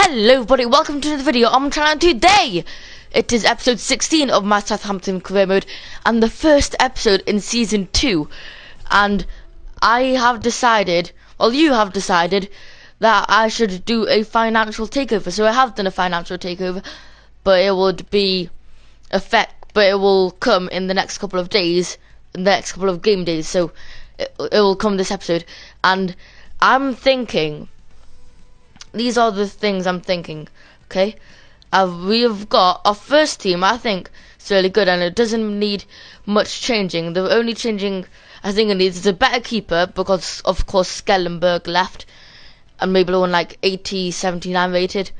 Hello everybody, welcome to the video on my channel. Today it is episode 16 of my Southampton career mode and the first episode in season 2, and I have decided, well, you have decided that I should do a financial takeover. So I have done a financial takeover, but it will come in the next couple of days, in the next couple of game days, so it will come this episode. And I'm thinking, these are the things I'm thinking, okay? We have got our first team. I think it's really good, and it doesn't need much changing. The only changing I think it needs is a better keeper, because of course Skellenberg left, and maybe one like 80, 79 rated.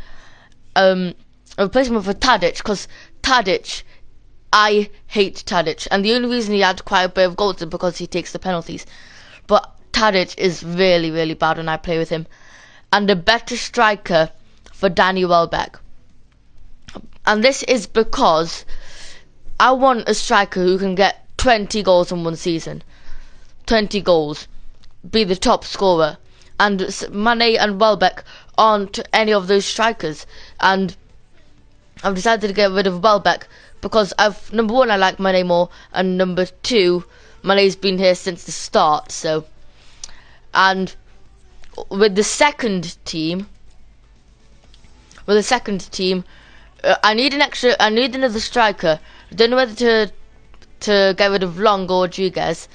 Replacement for Tadic, because Tadic, I hate Tadic, and the only reason he had quite a bit of goals is because he takes the penalties. But Tadic is really, really bad when I play with him. And a better striker for Danny Welbeck. And this is because I want a striker who can get 20 goals in one season. 20 goals. Be the top scorer. And Mane and Welbeck aren't any of those strikers. And I've decided to get rid of Welbeck because number one, I like Mane more, and number two, Mane's been here since the start. So, and with the second team, I need another striker. I don't know whether to get rid of Long or Rodriguez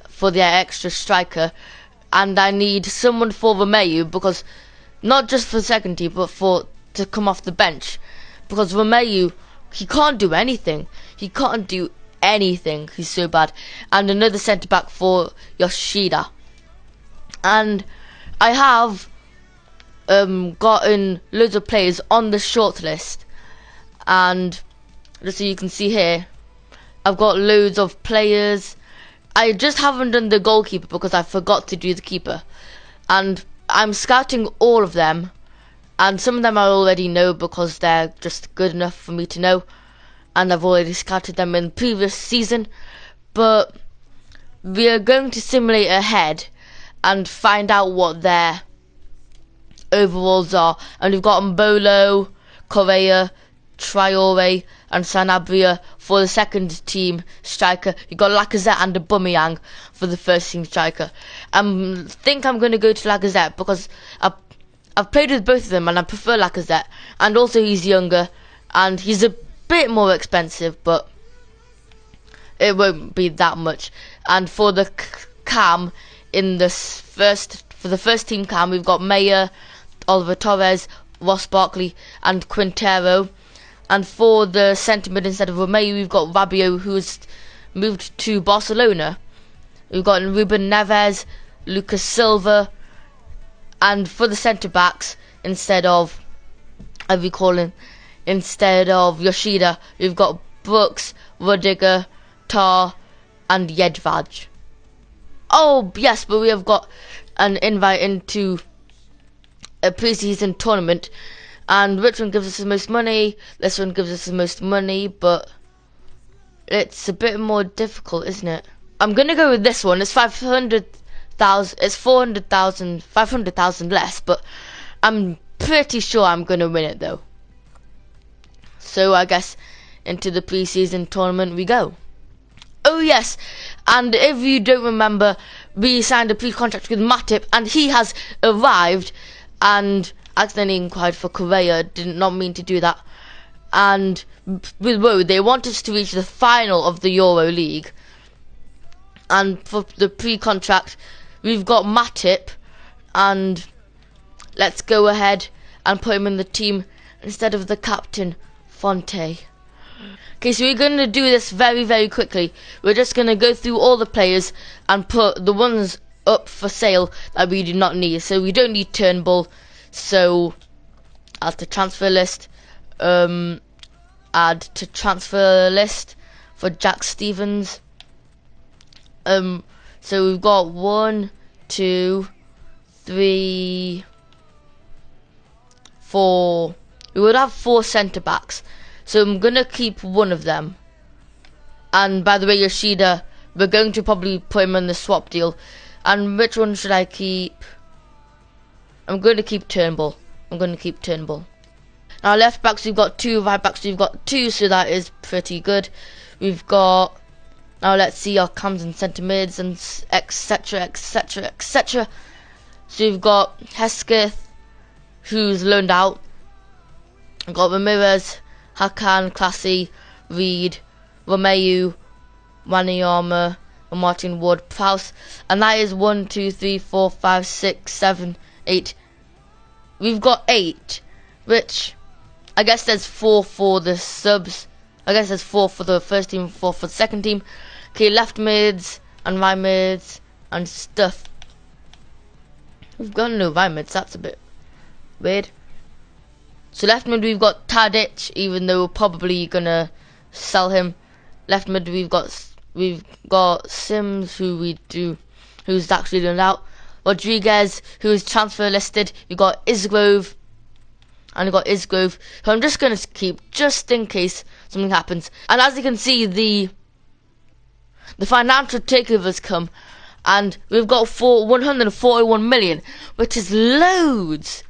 for the extra striker, and I need someone for Romeu, because not just for the second team, but to come off the bench, because Romeu, he can't do anything. He's so bad. And another centre back for Yoshida. And I have gotten loads of players on the shortlist, and just so you can see here, I've got loads of players. I just haven't done the goalkeeper because I forgot to do the keeper, and I'm scouting all of them, and some of them I already know because they're just good enough for me to know, and I've already scouted them in the previous season. But we are going to simulate ahead and find out what their overalls are. And we've got Mbolo, Correa, Traore and Sanabria for the second team striker. You've got Lacazette and Aubameyang for the first team striker. I think I'm going to go to Lacazette because I've played with both of them and I prefer Lacazette, and also he's younger and he's a bit more expensive, but it won't be that much. And for the cam, for the first team cam, we've got Mayer, Oliver Torres, Ross Barkley and Quintero. And for the centre mid, instead of Romeu, we've got Rabiot, who's moved to Barcelona. We've got Ruben Neves, Lucas Silva. And for the centre backs, instead of Yoshida, we've got Brooks, Rudiger, Tar and Jedvaj. Oh yes, but we have got an invite into a pre-season tournament, and which one gives us the most money? This one gives us the most money, but it's a bit more difficult, isn't it? I'm gonna go with this one. It's 500,000. It's 400,000, 500,000 less, but I'm pretty sure I'm gonna win it though. So I guess into the pre-season tournament we go. Oh yes, and if you don't remember, we signed a pre-contract with Matip, and he has arrived, and accidentally inquired for Correa, did not mean to do that. And with Woe, they want us to reach the final of the Euro League, and for the pre-contract we've got Matip, and let's go ahead and put him in the team instead of the captain Fonte. Okay, so we're going to do this very, very quickly. We're just going to go through all the players and put the ones up for sale that we do not need. So we don't need Turnbull. So add to transfer list. Add to transfer list for Jack Stevens. So we've got 1, 2, 3, 4. We would have 4 centre backs. So I'm going to keep one of them. And by the way, Yoshida, we're going to probably put him in the swap deal. And which one should I keep? I'm going to keep Turnbull. Now left backs we've got 2, right backs we've got 2, so that is pretty good. We've got, now let's see our cams and centre mids and etc, etc, etc. So we've got Hesketh, who's loaned out. We've got Ramirez, Hakan, Classy, Reed, Romeu, Wanyama, and Martin Ward Prowse. And that is 1, 2, 3, 4, 5, 6, 7, 8. We've got 8, which I guess there's 4 for the subs. I guess there's 4 for the first team, 4 for the second team. Okay, left mids and right mids and stuff. We've got no right mids, that's a bit weird. So left mid we've got Tadic, even though we're probably gonna sell him. Left mid we've got Sims, who's actually loaned out. Rodriguez, who is transfer listed. We've got Isgrove, and we've got Isgrove, who I'm just gonna keep just in case something happens. And as you can see, the financial takeovers come, and we've got 141 million, which is loads,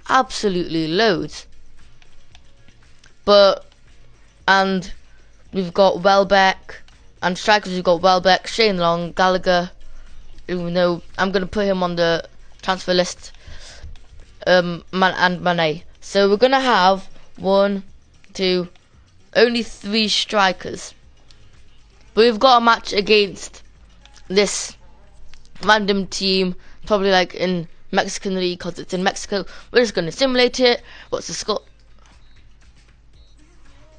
absolutely loads. And we've got Welbeck, and strikers we've got Welbeck, Shane Long, Gallagher, even though I'm gonna put him on the transfer list, and Mané. So we're gonna have 1, 2, only 3 strikers. But we've got a match against this random team, probably like in Mexican League, because it's in Mexico. We're just gonna simulate it. What's the score?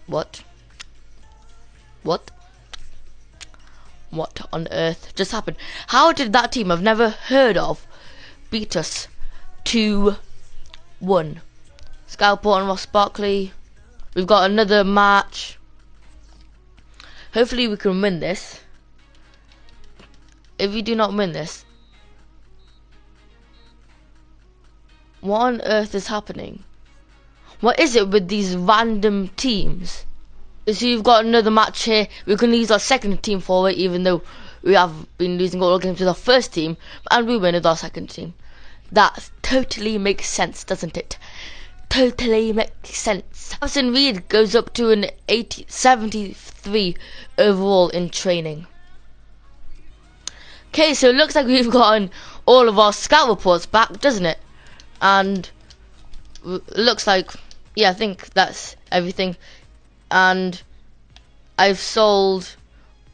What on earth just happened? How did that team I've never heard of beat us 2-1? Skyport and Ross Barkley. We've got another match. Hopefully we can win this. If we do not win this, what on earth is happening? What is it with these random teams? So you've got another match here. We can use our second team for it, even though we have been losing all our games with our first team, and we win with our second team. That totally makes sense, doesn't it? Totally makes sense. Harrison Reed goes up to an 73 overall in training. Okay, so it looks like we've gotten all of our scout reports back, doesn't it? And it looks like, yeah, I think that's everything. And I've sold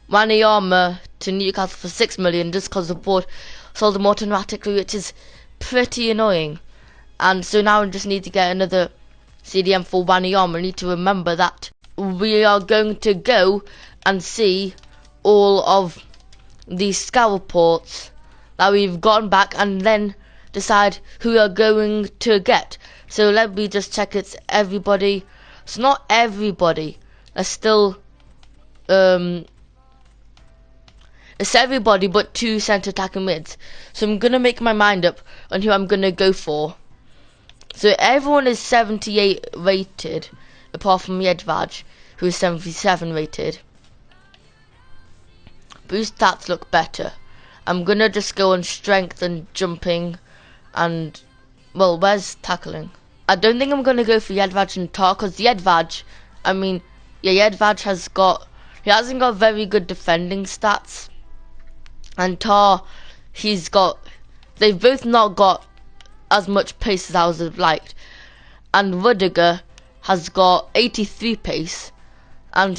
Wanyama to Newcastle for 6 million just because the board sold them automatically, which is pretty annoying. And so now I just need to get another CDM for Wanyama. I need to remember that we are going to go and see all of the scout reports that we've gotten back, and then decide who we are going to get. So let me just check it's everybody. It's not everybody. There's still it's everybody but 2 centre attacking mids. So I'm gonna make my mind up on who I'm gonna go for. So everyone is 78 rated, apart from Jedvaj, who is 77 rated. But whose stats look better? I'm gonna just go on strength and jumping, and well, where's tackling? I don't think I'm gonna go for Jedvaj and Tar, because Jedvaj, I mean, yeah, Jedvaj hasn't got very good defending stats, and Tar, they've both not got as much pace as I would have liked. And Rudiger has got 83 pace, and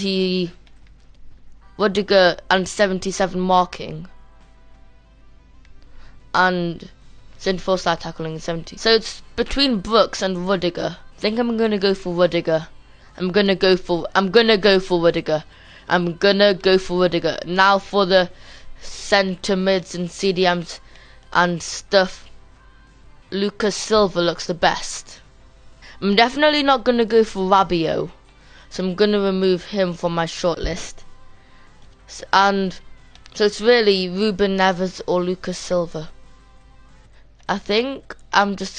Rudiger and 77 marking, and 74 side tackling and 70. So it's between Brooks and Rudiger. I think I'm gonna go for Rudiger. I'm gonna go for Rudiger. Now for the centre mids and CDMs and stuff. Lucas Silva looks the best. I'm definitely not gonna go for Rabiot, so I'm gonna remove him from my shortlist. And so it's really Ruben Neves or Lucas Silva. I think I'm gonna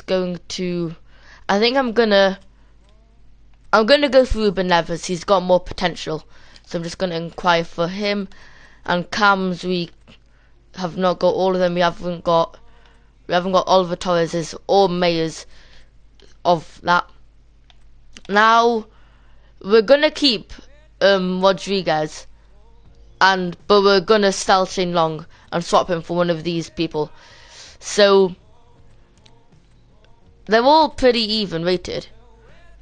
go for Ruben Neves. He's got more potential, so I'm just gonna inquire for him. And cams, we have not got all of them. We haven't got Oliver Torres's or Mayer's of that. Now we're gonna keep Rodriguez, but we're gonna sell Shane Long and swap him for one of these people. So they're all pretty even rated.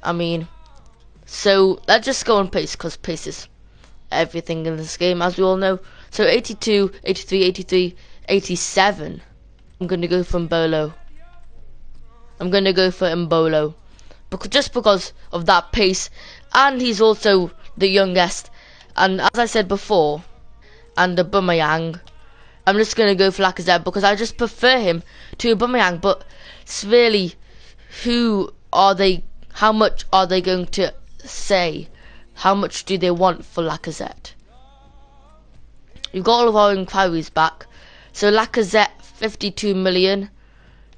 I mean, so let's just go on pace, because pace is everything in this game, as we all know. So 82, 83, 83, 87. I'm gonna go for Mbolo. Just because of that pace, and he's also the youngest. And as I said before, and Aubameyang, I'm just gonna go for Lacazette because I just prefer him to Aubameyang. But it's really, who are they? How much are they going to say? How much do they want for Lacazette? We've got all of our inquiries back. So Lacazette 52 million,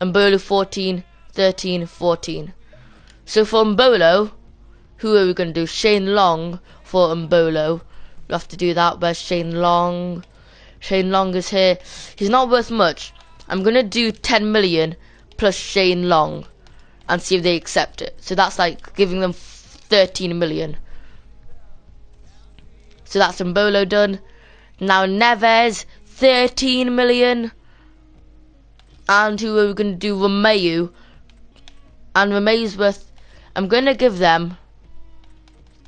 Mbolo 14, 13, 14. So for Mbolo, who are we going to do? Shane Long for Mbolo. We have to do that. Where's Shane Long? Shane Long is here. He's not worth much. I'm going to do 10 million plus Shane Long and see if they accept it. So that's like giving them 13 million. So that's Mbolo done. Now Neves, 13 million. And who are we going to do? Romeu. And Romeu's worth, I'm going to give them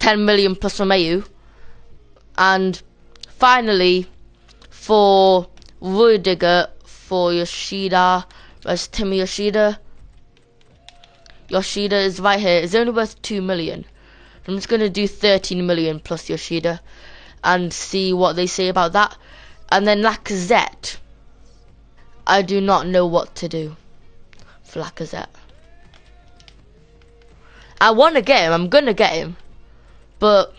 10 million plus Romeu. And finally, for Rudiger, for Yoshida, where's Timmy Yoshida? Yoshida is right here. It's only worth 2 million. I'm just going to do 13 million plus Yoshida and see what they say about that. And then Lacazette, I do not know what to do for Lacazette. I want to get him. I'm going to get him. But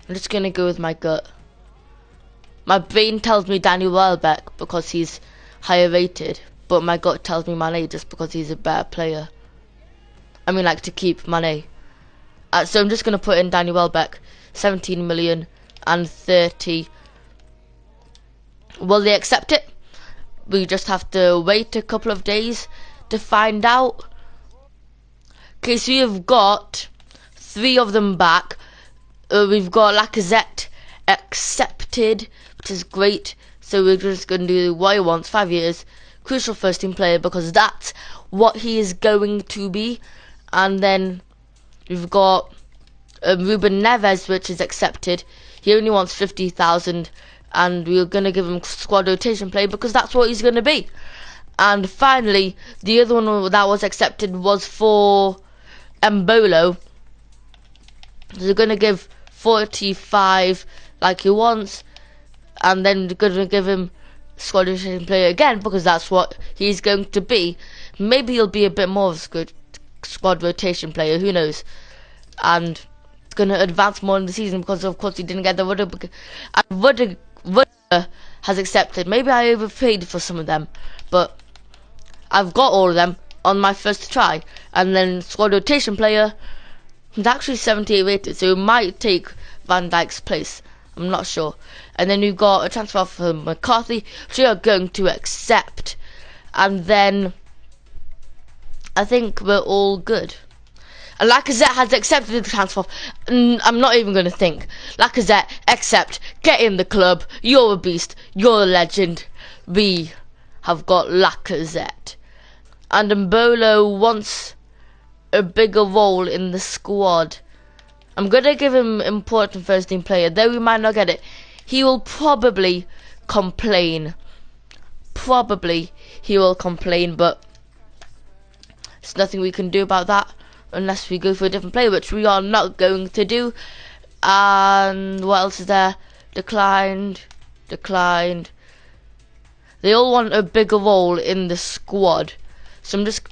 I'm just going to go with my gut. My brain tells me Daniel Welbeck because he's higher rated. But my gut tells me Mane just because he's a better player. I mean, like, to keep Mane. So I'm just going to put in Daniel Welbeck. 17 million and 30. Will they accept it? We just have to wait a couple of days to find out. Okay, so we've got 3 of them back. We've got Lacazette accepted, which is great. So we're just going to do what he wants, 5 years. Crucial first team player, because that's what he is going to be. And then we've got Ruben Neves, which is accepted. He only wants 50,000, and we're going to give him squad rotation play because that's what he's going to be. And finally, the other one that was accepted was for Mbolo. So we're going to give 45 like he wants, and then we're going to give him squad rotation player again because that's what he's going to be. Maybe he'll be a bit more of a squad rotation player, who knows. And it's going to advance more in the season because of course he didn't get the Rudiger. And Rudiger has accepted. Maybe I overpaid for some of them, but I've got all of them on my first try. And then squad rotation player is actually 78 rated, so it might take Van Dijk's place. I'm not sure. And then we've got a transfer for McCarthy, which we are going to accept. And then I think we're all good. And Lacazette has accepted the transfer. I'm not even going to think. Lacazette, accept. Get in the club. You're a beast. You're a legend. We have got Lacazette. And Mbolo wants a bigger role in the squad. I'm going to give him important first team player, though we might not get it. He will probably complain. Probably he will complain, but there's nothing we can do about that unless we go for a different player, which we are not going to do. And what else is there? Declined. Declined. They all want a bigger role in the squad. So I'm just...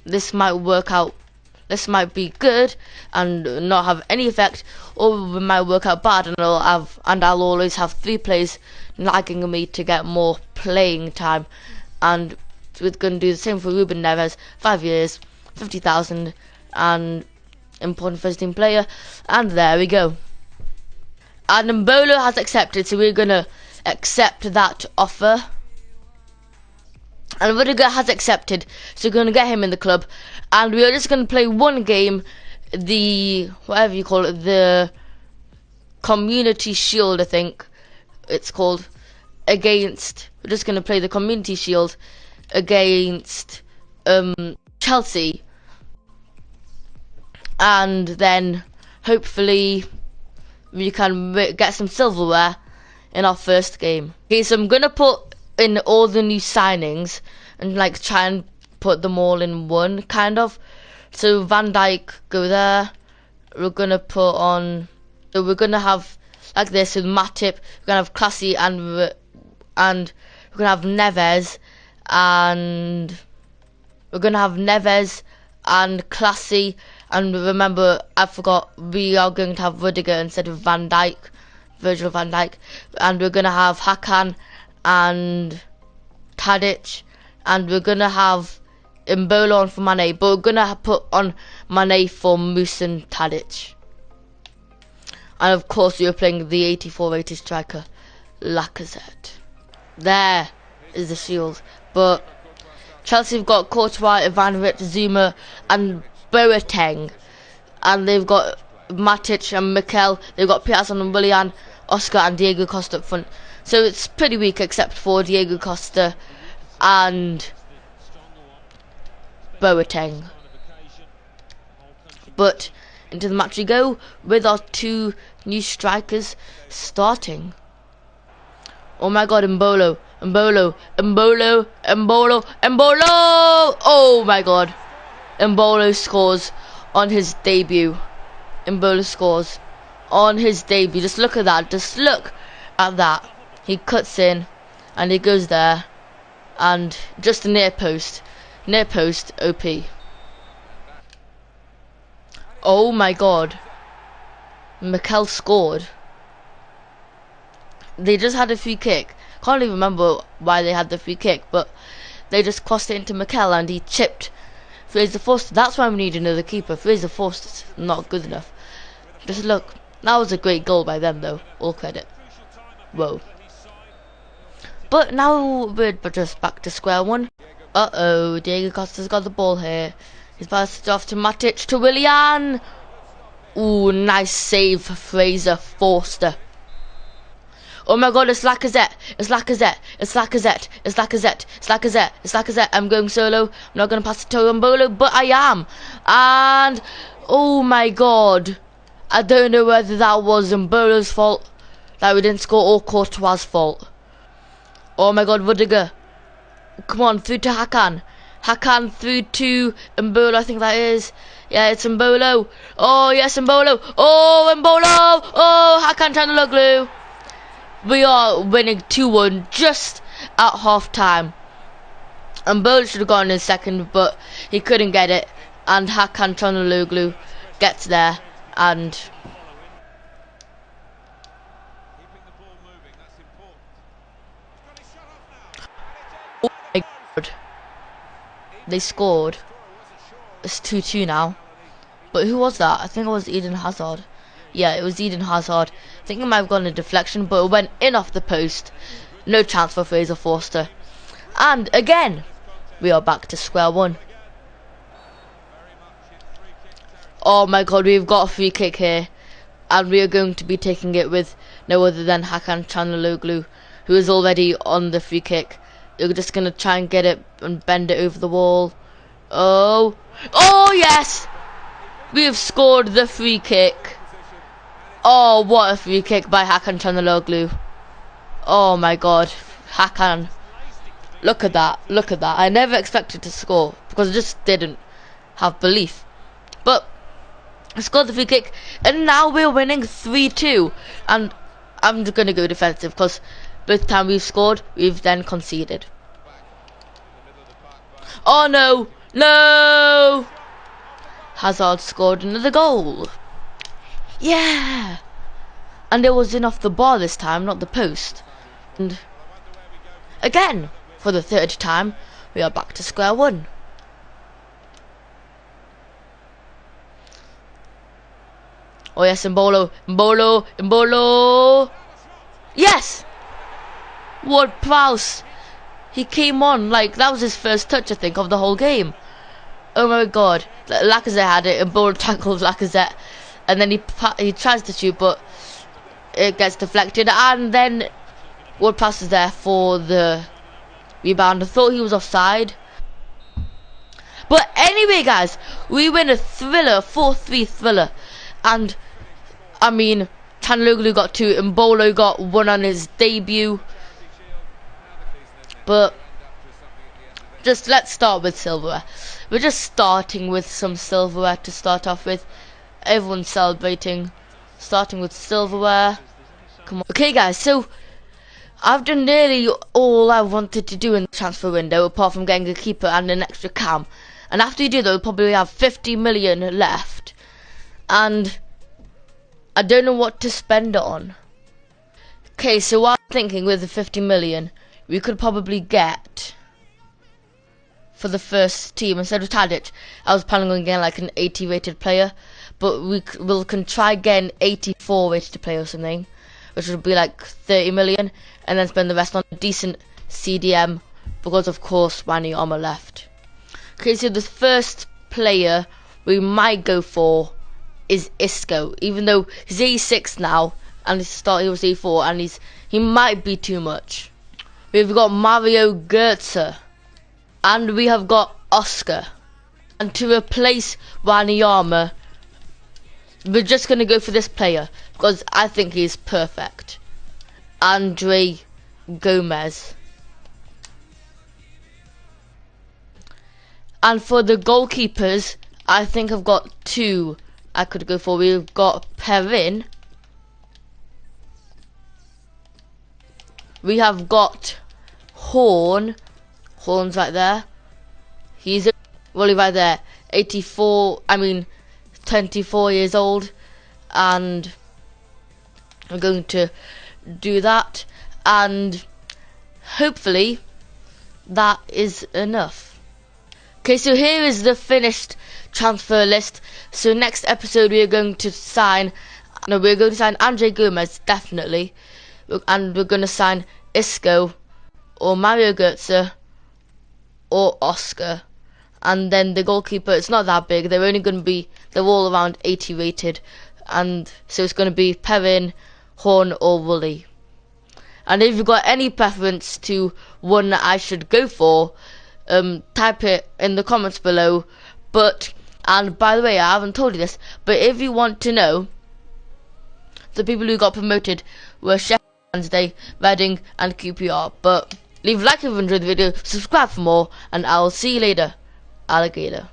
This might work out. This might be good and not have any effect, or it might work out bad and I'll always have 3 players nagging me to get more playing time. And we're going to do the same for Ruben Neves, 5 years, 50,000, and important first team player. And there we go. And Mbolo has accepted, so we're going to accept that offer. And Rudiger has accepted, so we're going to get him in the club. And we are just going to play one game, the, whatever you call it, the Community Shield, I think it's called, against, we're just going to play the Community Shield against Chelsea. And then, hopefully, we can get some silverware in our first game. Okay, so I'm going to put in all the new signings and like try and put them all in one kind of. So Van Dijk, go there. We're gonna put on, so we're gonna have like this with Matip, we're gonna have Classy, and we're gonna have Neves, and we're gonna have Neves and Classy, and remember, I forgot, we are going to have Rudiger instead of Van Dijk, Virgil van Dijk, and we're gonna have Hakan and Tadic, and we're gonna have Mbolo on for Mane, but we're gonna put on Mane for Moose and Tadic. And of course we are playing the 84-rated striker, Lacazette. There is the shield. But Chelsea have got Courtois, Ivanovic, Zuma and Boateng. And they've got Matic and Mikel. They've got Piazon and Willian, Oscar and Diego Costa up front. So it's pretty weak except for Diego Costa and Boateng. But into the match we go with our two new strikers starting. Oh my god, Mbolo, Mbolo, Mbolo, Mbolo, Mbolo! Oh my god. Mbolo scores on his debut. Mbolo scores on his debut. Just look at that. Just look at that. He cuts in and he goes there and just a near post OP. Oh my god, Mikel scored. They just had a free kick. Can't even remember why they had the free kick, but they just crossed it into Mikel and he chipped Fraser Forster. That's why we need another keeper. Fraser Forster's not good enough. Just look, that was a great goal by them though, all credit. Whoa. But now we're just back to square one. Uh-oh, Diego Costa's got the ball here. He's passed it off to Matic, to Willian. Ooh, nice save for Fraser Forster. Oh my god, it's Lacazette. It's Lacazette. It's Lacazette. It's Lacazette. It's Lacazette. It's Lacazette. I'm going solo. I'm not going to pass it to Mbolo, but I am. And, oh my god. I don't know whether that was Mbolo's fault that we didn't score or Courtois' fault. Oh my god, Rudiger. Come on, through to Hakan. Hakan through to Mbolo, I think that is. Yeah, it's Mbolo. Oh, yes, Mbolo. Oh, Mbolo. Oh, Hakan Chanaloglu. We are winning 2-1 just at half time. Mbolo should have gone in second, but he couldn't get it. And Hakan Chanaloglu gets there and... Oh my god. They scored. It's 2-2 now. But who was that? I think it was Eden Hazard. Yeah, it was Eden Hazard. I think it might have gone a deflection, but it went in off the post. No chance for Fraser Forster. And again, we are back to square one. Oh my god, we've got a free kick here. And we are going to be taking it with no other than Hakan Chanaloglu, who is already on the free kick. You're just going to try and get it and bend it over the wall. Oh. Oh, yes. We have scored the free kick. Oh, what a free kick by Hakan Chanaloglu. Oh, my God. Hakan. Look at that. Look at that. I never expected to score because I just didn't have belief. But I scored the free kick. And now we're winning 3-2. And I'm just going to go defensive because both time we've scored, we've then conceded. Oh no! No! Hazard scored another goal. Yeah! And it was in off the bar this time, not the post. And again, for the third time, we are back to square one. Oh yes, Mbolo, Mbolo, Mbolo! Yes! Ward Prowse. he came on like that was his first touch, I think, of the whole game. Oh my god. Lacazette had it, and Ball tackles Lacazette, and then he tries to shoot, but it gets deflected, and then Ward passes there for the rebound. I thought he was offside. But anyway, guys, we win a thriller, 4-3 thriller. And, I mean, Tanloglu got 2, and Bolo got 1 on his debut. But, let's start with silverware. We're just starting with some silverware to start off with. Everyone's celebrating. Starting with silverware. Come on. Okay, guys, so I've done nearly all I wanted to do in the transfer window, apart from getting a keeper and an extra cam. And after you do that, we'll probably have 50 million left. And I don't know what to spend it on. Okay, so what I'm thinking with the 50 million, we could probably get, for the first team, instead of Tadic, I was planning on getting like an 80 rated player. But we can try getting 84 rated player or something, which would be like 30 million. And then spend the rest on a decent CDM, because of course Wanyama left. Okay, so the first player we might go for is Isco, even though he's 86 now, and he was 84, and he might be too much. We've got Mario Götze, and we have got Oscar. And to replace Wanyama, we're just gonna go for this player because I think he's perfect. Andre Gomez. And for the goalkeepers, I think I've got 2 I could go for. We've got Perrin. We have got Horn. Horn's right there. He's right there. 24 years old. And I'm going to do that. And hopefully that is enough. Okay, so here is the finished transfer list. So next episode we're going to sign Andre Gomez, definitely. And we're going to sign Isco or Mario Götze or Oscar. And then the goalkeeper, it's not that big. They're all around 80 rated. And so it's going to be Perrin, Horn or Woolley. And if you've got any preference to one that I should go for, type it in the comments below. And by the way, I haven't told you this, but if you want to know, the people who got promoted were Sheffield Wednesday, Reading and QPR. But leave a like if you enjoyed the video, subscribe for more, and I'll see you later, alligator.